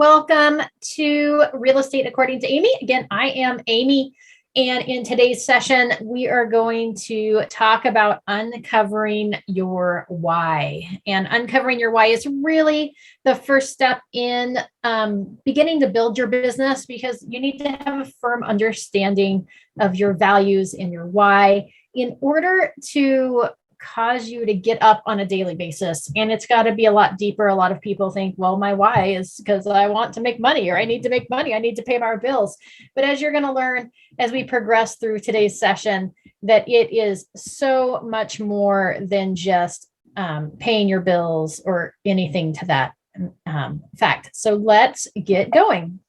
Welcome to Real Estate According to Amy. Again, I am Amy, and in today's session, we are going to talk about uncovering your why. And uncovering your why is really the first step in beginning to build your business, because you need to have a firm understanding of your values and your why in order to cause you to get up on a daily basis. And it's got to be a lot deeper. A lot of people think, well, my why is because I want to make money, or I need to make money. I need to pay my bills. But as you're going to learn as we progress through today's session, that it is so much more than just paying your bills or anything to that fact. So let's get going.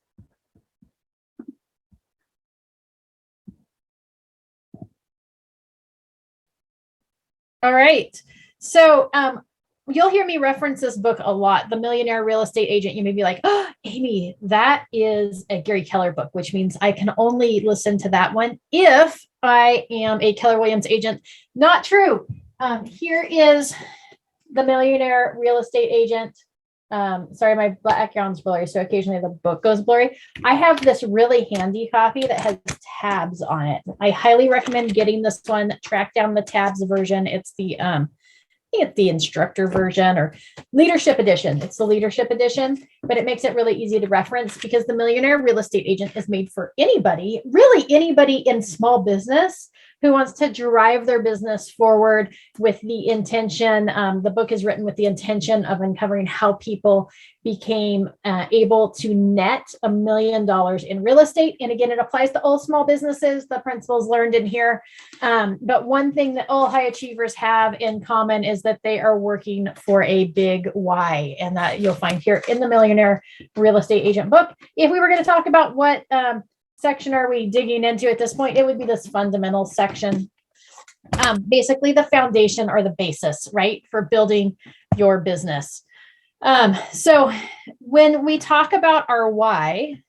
All right. So you'll hear me reference this book a lot, The Millionaire Real Estate Agent. You may be like, oh, Amy, that is a Gary Keller book, which means I can only listen to that one if I am a Keller Williams agent. Not true. Here is The Millionaire Real Estate Agent. Sorry, my background's blurry, so occasionally the book goes blurry. I have this really handy copy that has tabs on it. I highly recommend getting this one. Track down the tabs version. It's the I think it's the instructor version or leadership edition. It's the leadership edition, but it makes it really easy to reference, because The Millionaire Real Estate Agent is made for anybody, really anybody in small business who wants to drive their business forward with the intention. The book is written with the intention of uncovering how people became able to net $1 million in real estate. And again, it applies to all small businesses, the principles learned in here. But one thing that all high achievers have in common is that they are working for a big why. And that you'll find here in the Millionaire Real Estate Agent book. If we were going to talk about what section are we digging into at this point, it would be this fundamental section. Basically the foundation or the basis, right, for building your business. So when we talk about our why,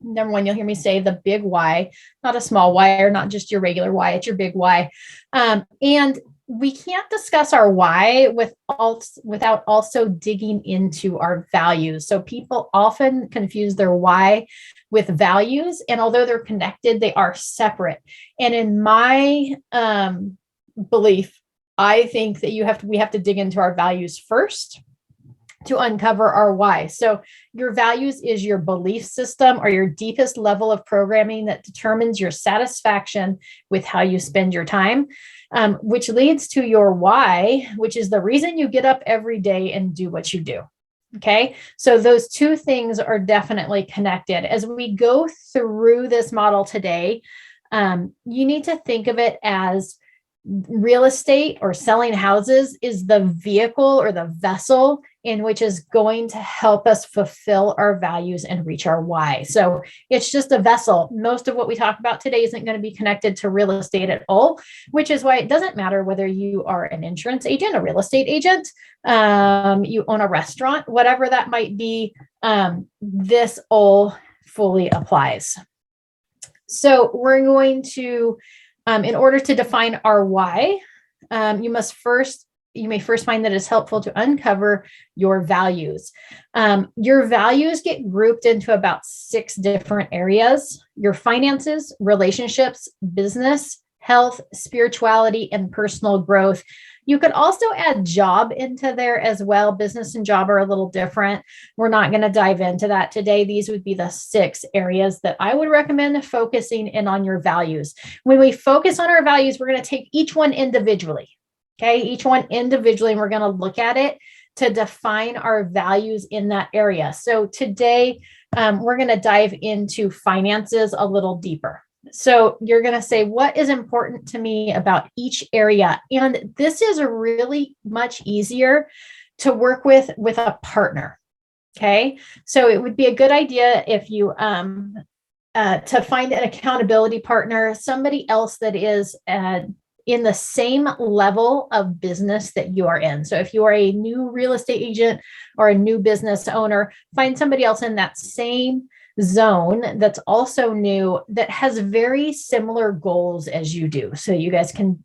number one, you'll hear me say the big why, not a small why, or not just your regular why, it's your big why. And we can't discuss our why without also digging into our values. So people often confuse their why with values, and although they're connected, they are separate. And in my belief, I think that we have to dig into our values first to uncover our why. So your values is your belief system or your deepest level of programming that determines your satisfaction with how you spend your time, which leads to your why, which is the reason you get up every day and do what you do. Okay, so those two things are definitely connected. As we go through this model today, you need to think of it as real estate or selling houses is the vehicle or the vessel in which is going to help us fulfill our values and reach our why. So it's just a vessel. Most of what we talk about today isn't going to be connected to real estate at all, which is why it doesn't matter whether you are an insurance agent, a real estate agent, you own a restaurant, whatever that might be, this all fully applies. So we're going to in order to define our why, you may first find that it's helpful to uncover your values. Your values get grouped into about 6 different areas: your finances, relationships, business, health, spirituality, and personal growth. You could also add job into there as well. Business and job are a little different. We're not going to dive into that today. These would be the 6 areas that I would recommend focusing in on your values. When we focus on our values, we're going to take each one individually. Okay, each one individually, and we're going to look at it to define our values in that area. So today, we're going to dive into finances a little deeper. So you're going to say, what is important to me about each area? And this is really much easier to work with a partner. Okay. So it would be a good idea if you, to find an accountability partner, somebody else that is, in the same level of business that you are in. So if you are a new real estate agent or a new business owner, find somebody else in that same zone that's also new, that has very similar goals as you do. So you guys can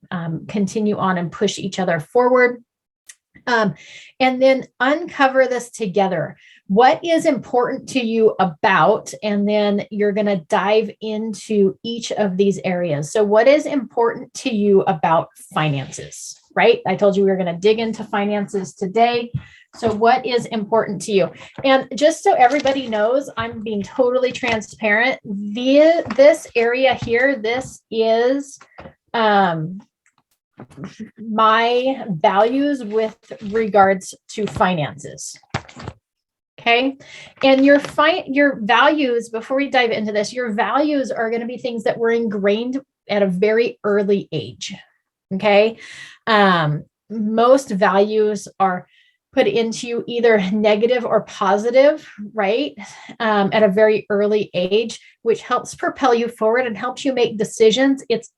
continue on and push each other forward. And then uncover this together. What is important to you about, and then you're going to dive into each of these areas. So what is important to you about finances, right? I told you we were going to dig into finances today. So what is important to you? And just so everybody knows, I'm being totally transparent. This area here, this is my values with regards to finances. Okay. And your values, before we dive into this, your values are going to be things that were ingrained at a very early age. Okay. Most values are put into you either negative or positive, right? At a very early age, which helps propel you forward and helps you make decisions. It's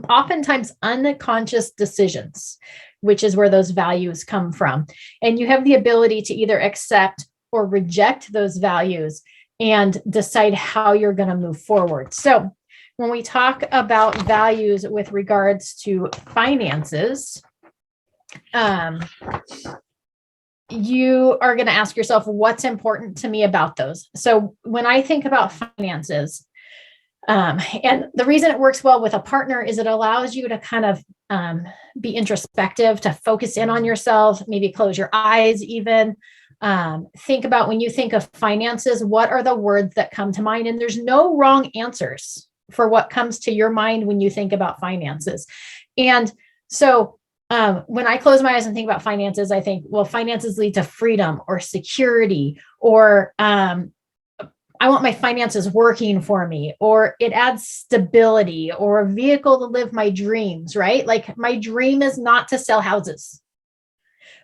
oftentimes unconscious decisions, which is where those values come from. And you have the ability to either accept or reject those values and decide how you're going to move forward. So when we talk about values with regards to finances, you are going to ask yourself, what's important to me about those? So when I think about finances, and the reason it works well with a partner is it allows you to kind of be introspective, to focus in on yourself, maybe close your eyes even. Think about, when you think of finances, what are the words that come to mind? And there's no wrong answers for what comes to your mind when you think about finances. And so when I close my eyes and think about finances, I think, well, finances lead to freedom or security, or I want my finances working for me, or it adds stability, or a vehicle to live my dreams, right? Like, my dream is not to sell houses,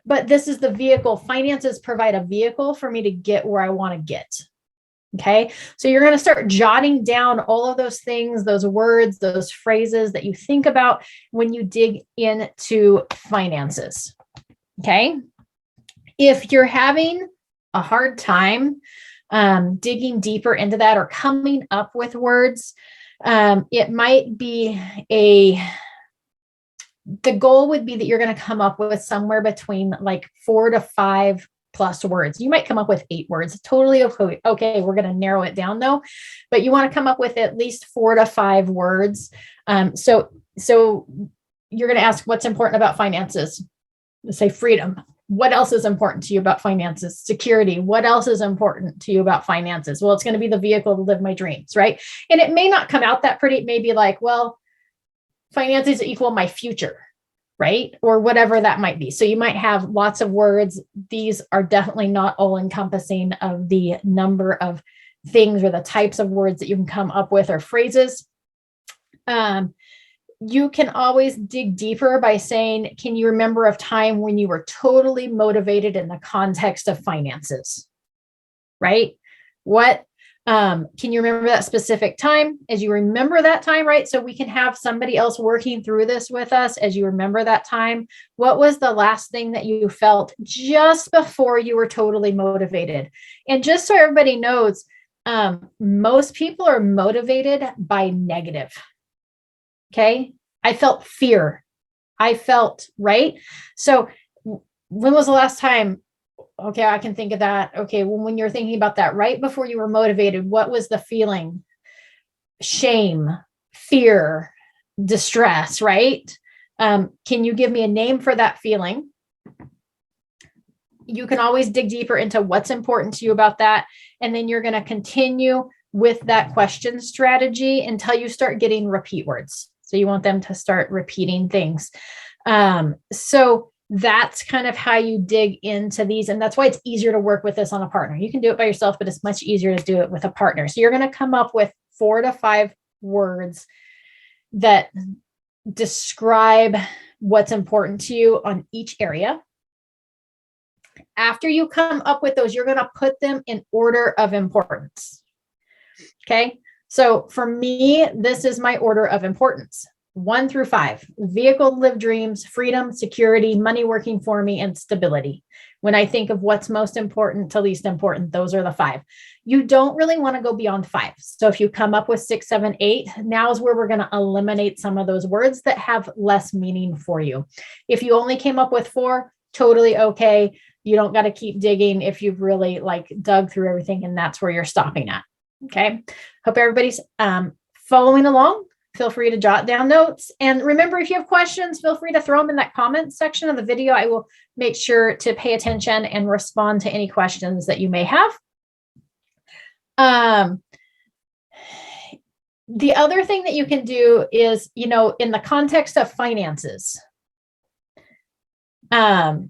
but this is the vehicle. Finances provide a vehicle for me to get where I want to get. Okay. So you're going to start jotting down all of those things, those words, those phrases that you think about when you dig into finances. Okay. If you're having a hard time digging deeper into that or coming up with words, it might be the goal would be that you're going to come up with somewhere between like 4 to 5 plus words. You might come up with 8 words. Totally okay. Okay, we're going to narrow it down though, but you want to come up with at least 4 to 5 words. So you're going to ask, what's important about finances? Say freedom. What else is important to you about finances? Security. What else is important to you about finances? Well, it's going to be the vehicle to live my dreams, right? And it may not come out that pretty. It may be like, well, finances equal my future, right? Or whatever that might be. So you might have lots of words. These are definitely not all encompassing of the number of things or the types of words that you can come up with or phrases. You can always dig deeper by saying, can you remember a time when you were totally motivated in the context of finances, right? Can you remember that specific time? As you remember that time, right? So we can have somebody else working through this with us as you remember that time. What was the last thing that you felt just before you were totally motivated? And just so everybody knows, most people are motivated by negative. Okay. I felt fear. I felt, right? So when was the last time? Okay, I can think of that. Okay, well, when you're thinking about that right before you were motivated, what was the feeling? Shame, fear, distress, right? Can you give me a name for that feeling? You can always dig deeper into what's important to you about that. And then you're going to continue with that question strategy until you start getting repeat words. So you want them to start repeating things. So that's kind of how you dig into these. And that's why it's easier to work with this on a partner. You can do it by yourself, but it's much easier to do it with a partner. So you're going to come up with 4 to 5 words that describe what's important to you on each area. After you come up with those, you're going to put them in order of importance. Okay. So for me, this is my order of importance. 1 through 5, vehicle to live dreams, freedom, security, money working for me, and stability. When I think of what's most important to least important, those are the 5. You don't really want to go beyond 5. So if you come up with 6, 7, 8, now is where we're going to eliminate some of those words that have less meaning for you. If you only came up with 4, Totally okay. You don't got to keep digging if you've really like dug through everything and that's where you're stopping at. Okay. Hope everybody's following along. Feel free to jot down notes. And remember, if you have questions, feel free to throw them in that comment section of the video. I will make sure to pay attention and respond to any questions that you may have. The other thing that you can do is, you know, in the context of finances, all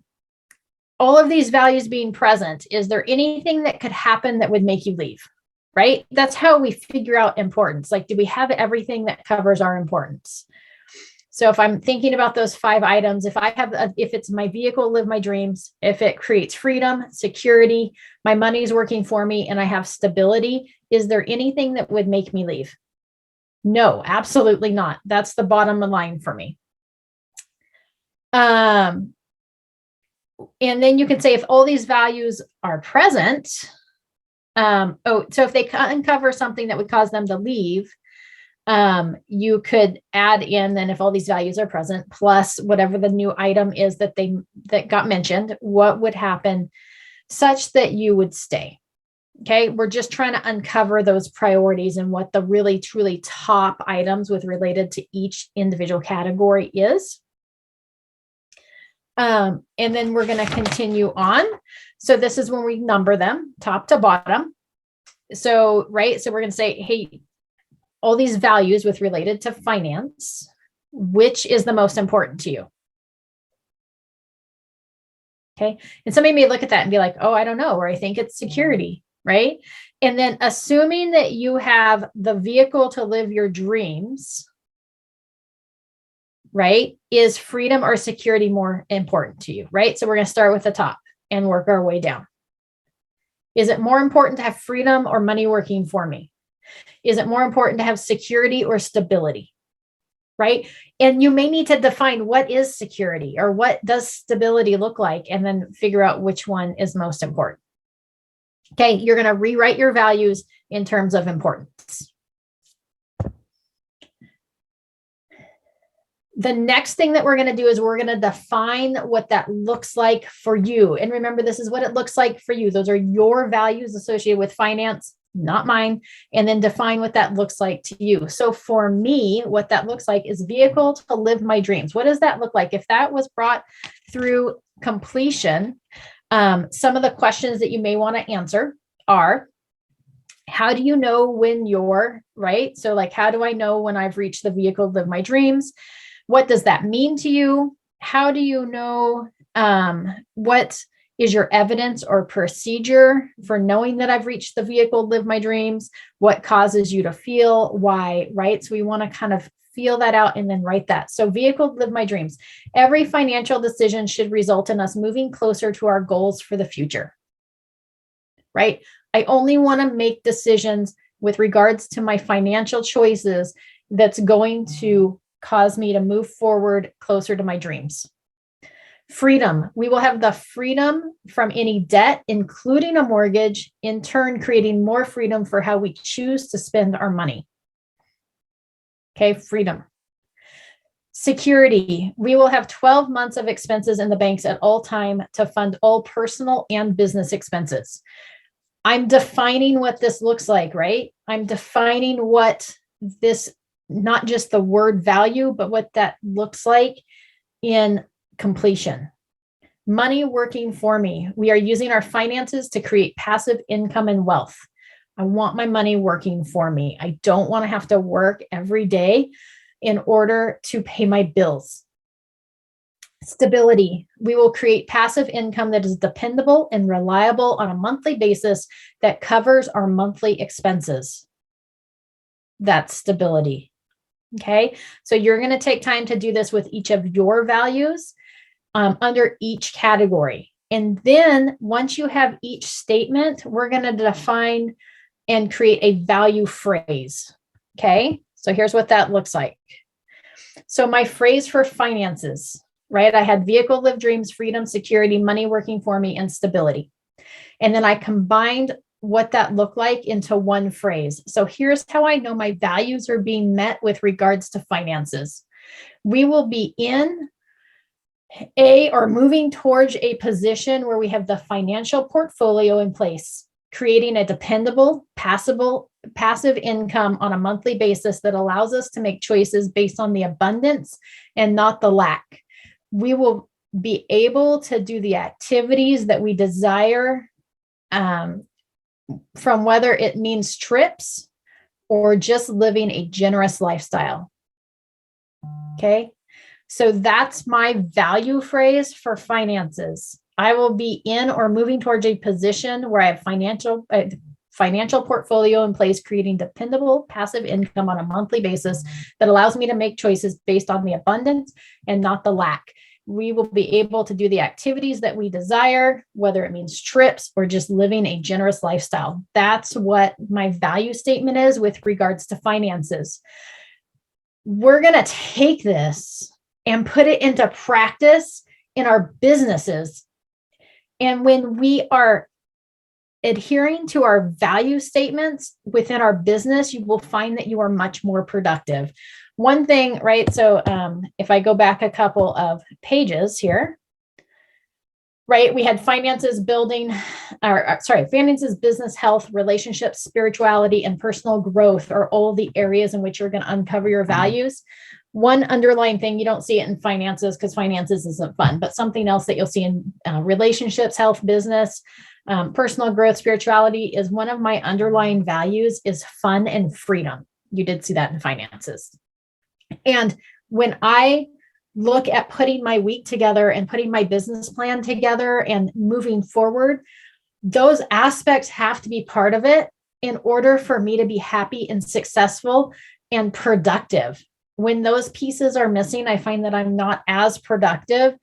of these values being present, is there anything that could happen that would make you leave? Right? That's how we figure out importance. Like, do we have everything that covers our importance? So if I'm thinking about those 5 items, if it's my vehicle, live my dreams, if it creates freedom, security, my money's working for me, and I have stability, is there anything that would make me leave? No, absolutely not. That's the bottom line for me. And then you can say, if all these values are present, so if they uncover something that would cause them to leave, you could add in, then if all these values are present, plus whatever the new item is that got mentioned, what would happen such that you would stay? Okay. We're just trying to uncover those priorities and what the really, truly top items with related to each individual category is. And then we're going to continue on. So this is when we number them top to bottom. So, right. So we're going to say, hey, all these values with related to finance, which is the most important to you? Okay. And somebody may look at that and be like, oh, I don't know, or I think it's security, right? And then assuming that you have the vehicle to live your dreams, right? Is freedom or security more important to you, right? So we're going to start with the top and work our way down. Is it more important to have freedom or money working for me? Is it more important to have security or stability? Right? And you may need to define what is security or what does stability look like, and then figure out which one is most important. Okay, you're going to rewrite your values in terms of importance. The next thing that we're going to do is we're going to define what that looks like for you. And remember, this is what it looks like for you. Those are your values associated with finance, not mine. And then define what that looks like to you. So for me, what that looks like is vehicle to live my dreams. What does that look like? If that was brought through completion, some of the questions that you may want to answer are, how do you know when you're right? So like, how do I know when I've reached the vehicle to live my dreams? What does that mean to you? How do you know what is your evidence or procedure for knowing that I've reached the vehicle to live my dreams? What causes you to feel? Why, right? So we want to kind of feel that out and then write that. So vehicle to live my dreams. Every financial decision should result in us moving closer to our goals for the future, right? I only want to make decisions with regards to my financial choices that's going to cause me to move forward closer to my dreams. Freedom. We will have the freedom from any debt, including a mortgage, in turn, creating more freedom for how we choose to spend our money. Okay, freedom. Security. We will have 12 months of expenses in the banks at all time to fund all personal and business expenses. I'm defining what this looks like, right? I'm defining what this, not just the word value, but what that looks like in completion. Money working for me. We are using our finances to create passive income and wealth. I want my money working for me. I don't want to have to work every day in order to pay my bills. Stability. We will create passive income that is dependable and reliable on a monthly basis that covers our monthly expenses. That's stability. Okay, so you're going to take time to do this with each of your values under each category. And then once you have each statement, we're going to define and create a value phrase. Okay, so here's what that looks like. So my phrase for finances, right? I had vehicle, live dreams, freedom, security, money working for me, and stability. And then I combined what that looked like into one phrase. So here's how I know my values are being met with regards to finances. We will be in Or moving towards a position where we have the financial portfolio in place, creating a dependable, passive income on a monthly basis that allows us to make choices based on the abundance and not the lack. We will be able to do the activities that we desire, from whether it means trips or just living a generous lifestyle. Okay. So that's my value phrase for finances. I will be in or moving towards a position where I have financial portfolio in place, creating dependable passive income on a monthly basis that allows me to make choices based on the abundance and not the lack. We will be able to do the activities that we desire, whether it means trips or just living a generous lifestyle. That's what my value statement is with regards to finances. We're going to take this and put it into practice in our businesses. And when we are adhering to our value statements within our business, you will find that you are much more productive. One thing, right? So if I go back a couple of pages here, right? We had finances, finances, business, health, relationships, spirituality, and personal growth are all the areas in which you're going to uncover your values. One underlying thing, you don't see it in finances because finances isn't fun, but something else that you'll see in relationships, health, business, personal growth, spirituality is one of my underlying values is fun and freedom. You did see that in finances. And when I look at putting my week together and putting my business plan together and moving forward, those aspects have to be part of it in order for me to be happy and successful and productive. When those pieces are missing, I find that I'm not as productive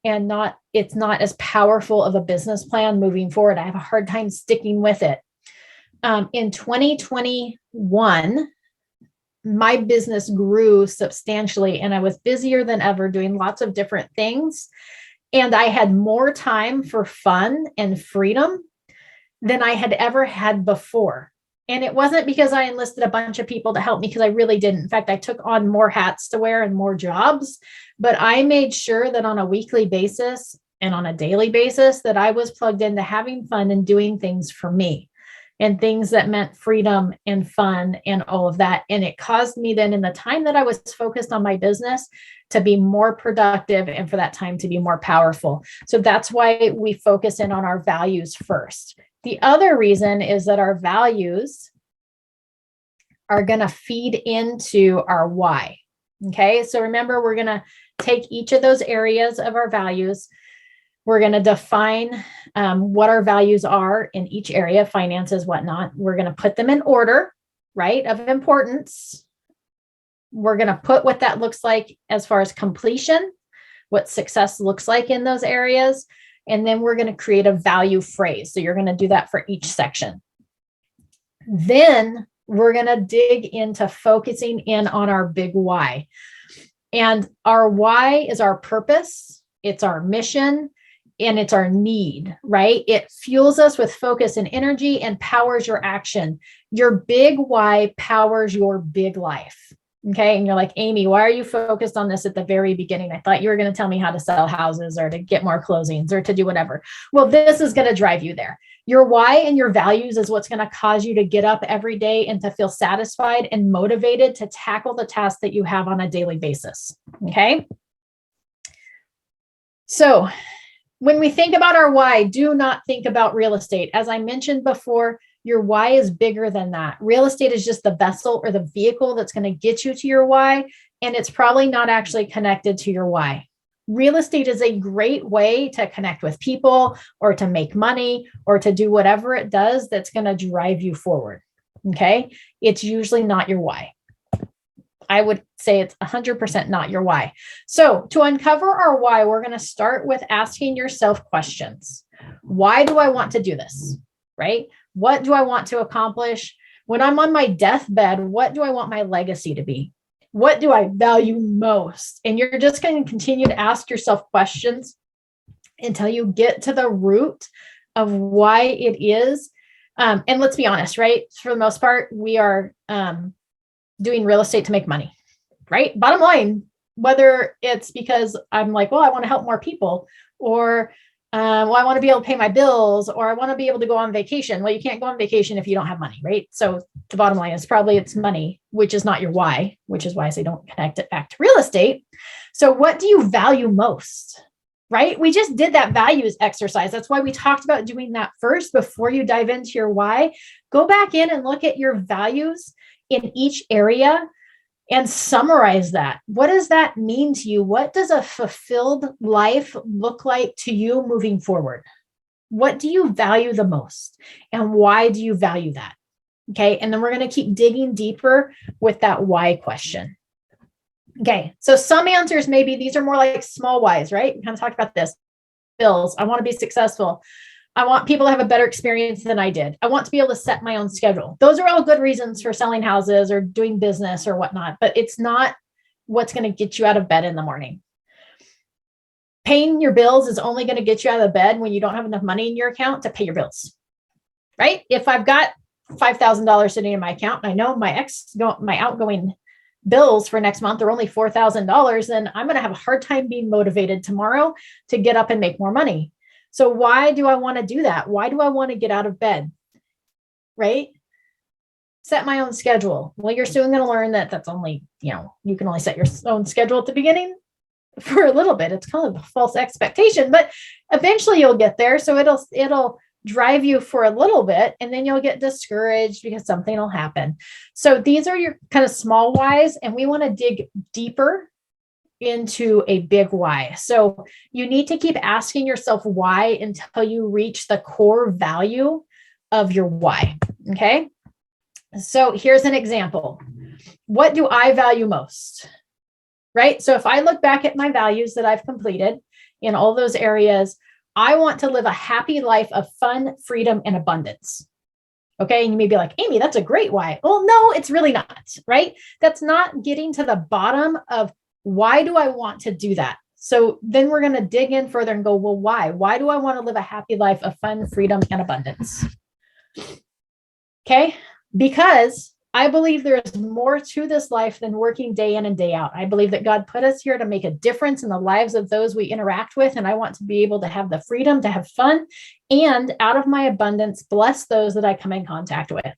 and it's not as powerful of a business plan moving forward. I have a hard time sticking with it. In 2021, my business grew substantially and I was busier than ever doing lots of different things. And I had more time for fun and freedom than I had ever had before. And it wasn't because I enlisted a bunch of people to help me, because I really didn't. In fact, I took on more hats to wear and more jobs, but I made sure that on a weekly basis and on a daily basis that I was plugged into having fun and doing things for me and things that meant freedom and fun and all of that. And it caused me then in the time that I was focused on my business to be more productive and for that time to be more powerful. So that's why we focus in on our values first. The other reason is that our values are going to feed into our why. Okay. So remember, we're going to take each of those areas of our values. We're going to define what our values are in each area, finances, whatnot. We're going to put them in order, right, of importance. We're going to put what that looks like as far as completion, what success looks like in those areas. And then we're going to create a value phrase. So you're going to do that for each section. Then we're going to dig into focusing in on our big why. And our why is our purpose. It's our mission. And it's our need, right? It fuels us with focus and energy and powers your action. Your big why powers your big life. Okay. And you're like, Amy, why are you focused on this at the very beginning? I thought you were going to tell me how to sell houses or to get more closings or to do whatever. Well, this is going to drive you there. Your why and your values is what's going to cause you to get up every day and to feel satisfied and motivated to tackle the tasks that you have on a daily basis. Okay. So when we think about our why, do not think about real estate. As I mentioned before, your why is bigger than that. Real estate is just the vessel or the vehicle that's going to get you to your why, and it's probably not actually connected to your why. Real estate is a great way to connect with people or to make money or to do whatever it does that's going to drive you forward. Okay. It's usually not your why. I would say it's 100% not your why. So to uncover our why, we're going to start with asking yourself questions. Why do I want to do this? Right? What do I want to accomplish? When I'm on my deathbed, what do I want my legacy to be? What do I value most? And you're just going to continue to ask yourself questions until you get to the root of why it is. And let's be honest, right? For the most part, we are doing real estate to make money, right? Bottom line, whether it's because I'm like, well, I want to help more people, or well, I want to be able to pay my bills, or I want to be able to go on vacation. Well, you can't go on vacation if you don't have money, right? So the bottom line is probably it's money, which is not your why, which is why I say don't connect it back to real estate. So what do you value most? Right? We just did that values exercise. That's why we talked about doing that first before you dive into your why. Go back in and look at your values in each area and summarize that. What does that mean to you? What does a fulfilled life look like to you moving forward? What do you value the most? And why do you value that? Okay. And then we're going to keep digging deeper with that why question. Okay. So some answers, maybe these are more like small whys, right? We kind of talked about this. Bills. I want to be successful. I want people to have a better experience than I did. I want to be able to set my own schedule. Those are all good reasons for selling houses or doing business or whatnot, but it's not what's going to get you out of bed in the morning. Paying your bills is only going to get you out of bed when you don't have enough money in your account to pay your bills, right? If I've got $5,000 sitting in my account and I know my outgoing bills for next month are only $4,000, then I'm going to have a hard time being motivated tomorrow to get up and make more money. So why do I want to do that? Why do I want to get out of bed? Right? Set my own schedule. Well, you're soon going to learn that that's only, you can only set your own schedule at the beginning for a little bit. It's kind of a false expectation, but eventually you'll get there. So it'll drive you for a little bit, and then you'll get discouraged because something will happen. So these are your kind of small whys, and we want to dig deeper into a big why. So you need to keep asking yourself why until you reach the core value of your why. Okay. So here's an example. What do I value most? Right? So if I look back at my values that I've completed in all those areas, I want to live a happy life of fun, freedom, and abundance. Okay. And you may be like, Amy, that's a great why. Well, no, it's really not, right? That's not getting to the bottom of why do I want to do that? So then we're going to dig in further and go, well, why? Why do I want to live a happy life of fun, freedom, and abundance? Okay. Because I believe there is more to this life than working day in and day out. I believe that God put us here to make a difference in the lives of those we interact with. And I want to be able to have the freedom to have fun and out of my abundance, bless those that I come in contact with.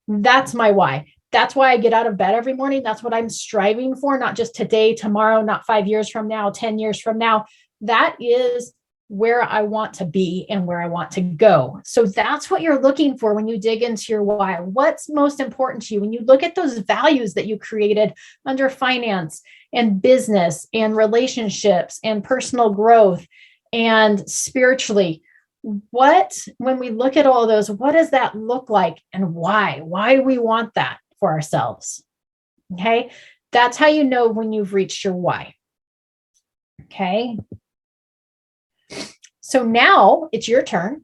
That's my why. That's why I get out of bed every morning. That's what I'm striving for, not just today, tomorrow, not 5 years from now, 10 years from now. That is where I want to be and where I want to go. So that's what you're looking for when you dig into your why. What's most important to you? When you look at those values that you created under finance and business and relationships and personal growth and spiritually, when we look at all those, what does that look like and why? Why do we want that for ourselves? Okay. That's how you know when you've reached your why. Okay. So now it's your turn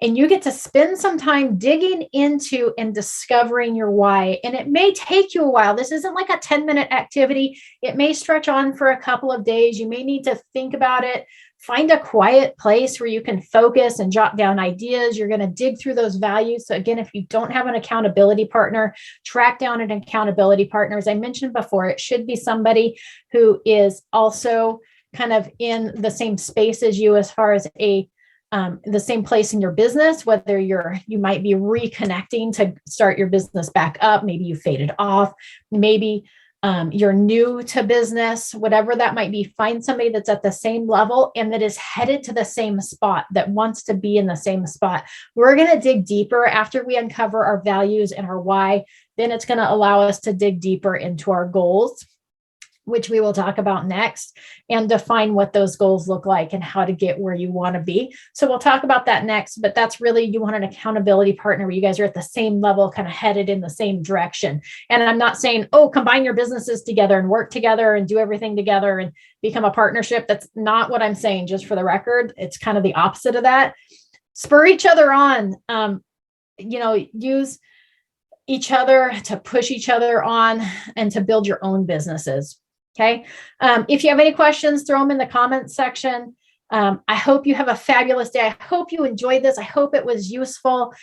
and you get to spend some time digging into and discovering your why. And it may take you a while. This isn't like a 10-minute activity. It may stretch on for a couple of days. You may need to think about it. Find a quiet place where you can focus and jot down ideas. You're going to dig through those values. So again, if you don't have an accountability partner, track down an accountability partner. As I mentioned before, it should be somebody who is also kind of in the same space as you as far as the same place in your business, whether you might be reconnecting to start your business back up. Maybe you faded off. Maybe you're new to business, whatever that might be. Find somebody that's at the same level and that is headed to the same spot, that wants to be in the same spot. We're going to dig deeper after we uncover our values and our why. Then it's going to allow us to dig deeper into our goals, which we will talk about next, and define what those goals look like and how to get where you want to be. So we'll talk about that next, but that's really, you want an accountability partner where you guys are at the same level, kind of headed in the same direction. And I'm not saying, combine your businesses together and work together and do everything together and become a partnership. That's not what I'm saying, just for the record. It's kind of the opposite of that. Spur each other on, use each other to push each other on and to build your own businesses. Okay. If you have any questions, throw them in the comments section. I hope you have a fabulous day. I hope you enjoyed this. I hope it was useful.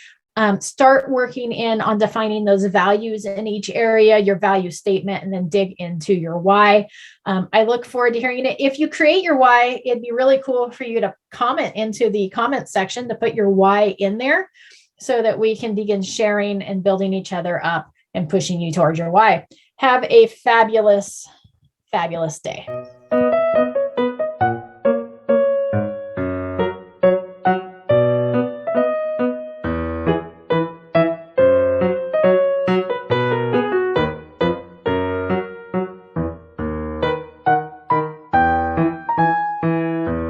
Start working in on defining those values in each area, your value statement, and then dig into your why. I look forward to hearing it. If you create your why, it'd be really cool for you to comment into the comment section to put your why in there so that we can begin sharing and building each other up and pushing you towards your why. Have a fabulous, fabulous day.